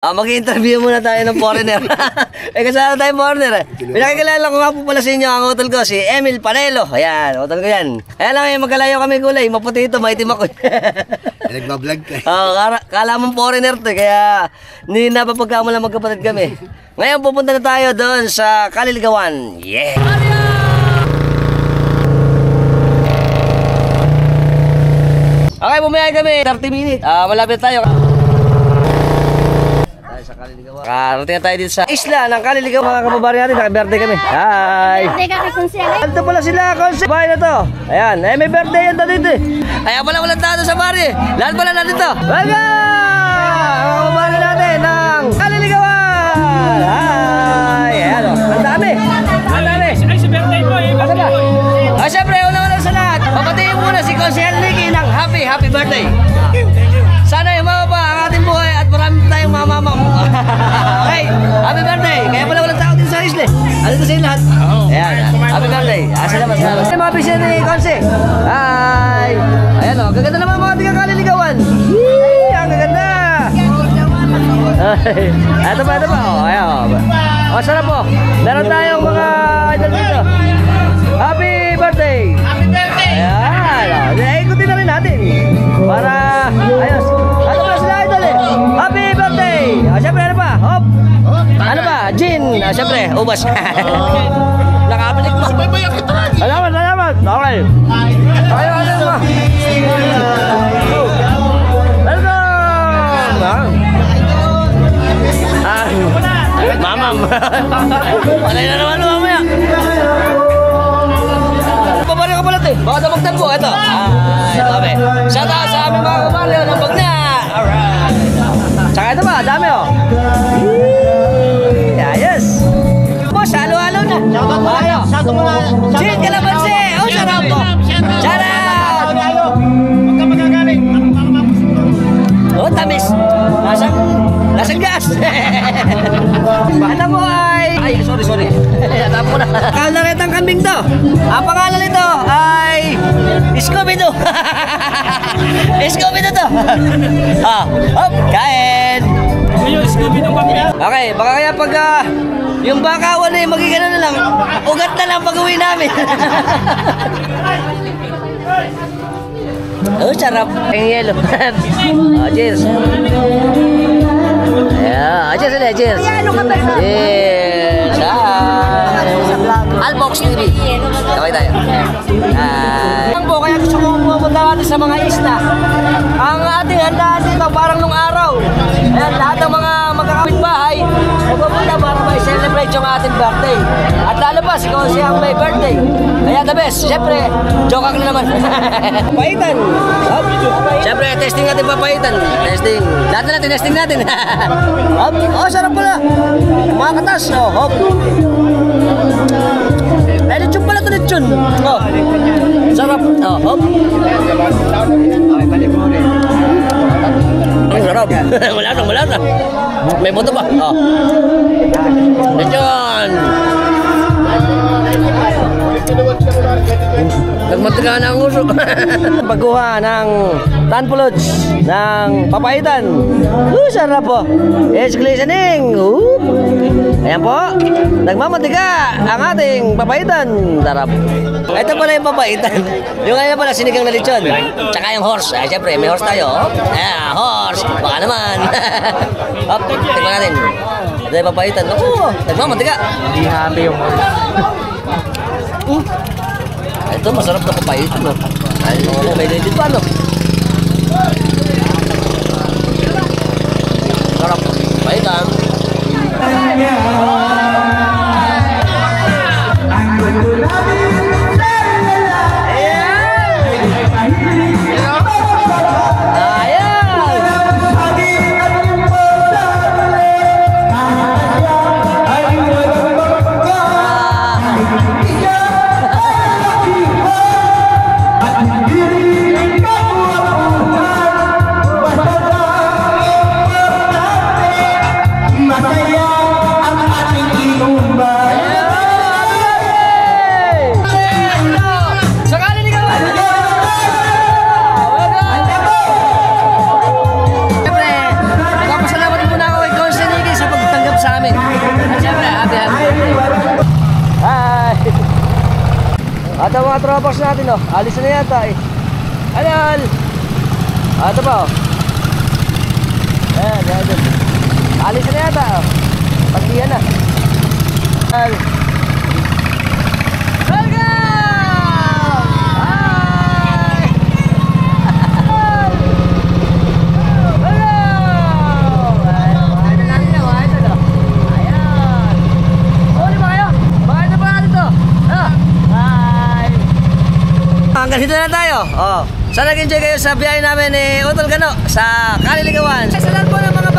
Mag-interview muna tayo ng foreigner. Kasama tayong foreigner. Pinakikilala ko nga po pala sa inyo ang hotel ko, si Emil Panelo. Ayan, hotel ko yan. Ayan lang, magkalayo kami kulay. Maputi ito, maitim ako. Nagbablog ka. Kala mong foreigner to, kaya hindi napapagkamala magkapatid kami. Ngayon pupunta na tayo doon sa Kaliligawan. Yeah! Okay, bumayag kami. 30 minutes. Malapit tayo. Sa Kaliligawan. Karating na tayo dito sa isla ng Kaliligawan. Mga kababari natin, naka-birthday kami. Hi! Birthday ka kay Consiel. Ito pala sila, Consiel. Bahay na to. Ayan, may birthday yan dito eh. Kaya pala walang tao sa bari. Lahat pala natin to. Welcome! Mga kababari natin ng Kaliligawan. Hi! Ayan o, ang dami. Ang dami. Ay, si birthday mo eh. Asa ba? Siyempre, una-una sa lahat. Papatiin muna si Consiel Nicky ng happy birthday. Sana yung mga pa ang ating buhay at marami tayong mamamam. Okay, happy birthday. Kaya pala walang tao dito sa isla. Ano ito sa inyo lahat? Ayan, happy birthday. Salamat. Ay, mga bisyo ni Consi. Hi. Ayan o, gaganda naman mga tigang Kaliligawan. Yee, ang gaganda. Ito pa. Ayan o. Sarap po. Meron tayong mga idol dito. Happy birthday. Happy birthday. Ayan o. Ikutin na rin natin. Para, ayos. Ano ba sila idol eh? Happy birthday! Siyempre, ano pa? Hop! Ano ba? Gin! Siyempre, ubas. Nakabilik mo. Salamat. Okay. Tayo, ano ba? Welcome! Mamam. Palay na naman mamaya. Pabari ka pala ito eh. Baka damagtan po. Ito. Ito kami. Shout out sa aming mga kabali. Nabag na. Alright. Tsaka ito ba? Dami o. Yes. Boss, halo-halo na. Shout out muna. Gin Calabansi. Sarap po. Shout out. Huwag ka magagaling. Tamis. Lasang gas. Bata mo ay sorry. Tama mo na. Kalaretang kambing to. Ang pangalan nito ay Scooby-Doo. Scooby-Doo to. Hop, kain. Yung Scooby-Doo kami. Okay, baka kaya pag yung bakawan ay magiging na lang, ugat na lang pag-uwi namin. Oh, sarap. Ang yelo. Cheers. Yeah, cheers. Cheers. Albox TV. Kaway tayo. Kaya gusto ko pumunta natin sa mga isla. Ang ating handaan dito parang nung araw. Ayan, lahat ng mga magkakapitbahay pupunta para ma-celebrate yung ating birthday. At lalo pa, si Consi ang may birthday. Kaya the best. Siyempre, joke na naman. Papaitan. Siyempre, testing natin papaitan. Testing. Lahat na natin, testing natin. Sarap pala. Mga katas. Hop. Ay, lechon pala ito, lechon. Sarap. Hop. Okay, balik mo ulit. Ang sarap. Wala na. May buto pa. Lechon. Nagmatiga na ang uso. Pagkuha ng tanpulods ng papaitan. Sarap po. It's glistening. Ayan po. Nagmamatiga ang ating papaitan. Sarap. Ito pala yung papaitan. Yung kanya pala sinigang na lechon. Tsaka yung horse. Siyempre may horse tayo. Horse. Baka naman. Tingnan natin. Ito yung papaitan. Nagmamatiga. Hindi happy yung horse. Ito masarap na papaitan. May legit pa sarap. Papaitan. At ang mga tropas natin, oh. Alis na yata, eh. Anal! Ito pa, oh. Ayan. Alis na yata, oh. Pagdiyan na. Anal! Welcome! Hi! Hanggang dito na tayo. Sana nag-enjoy kayo sa biyahe namin ni Utol Gano sa Kaliligawan. Sa lahat po ng mga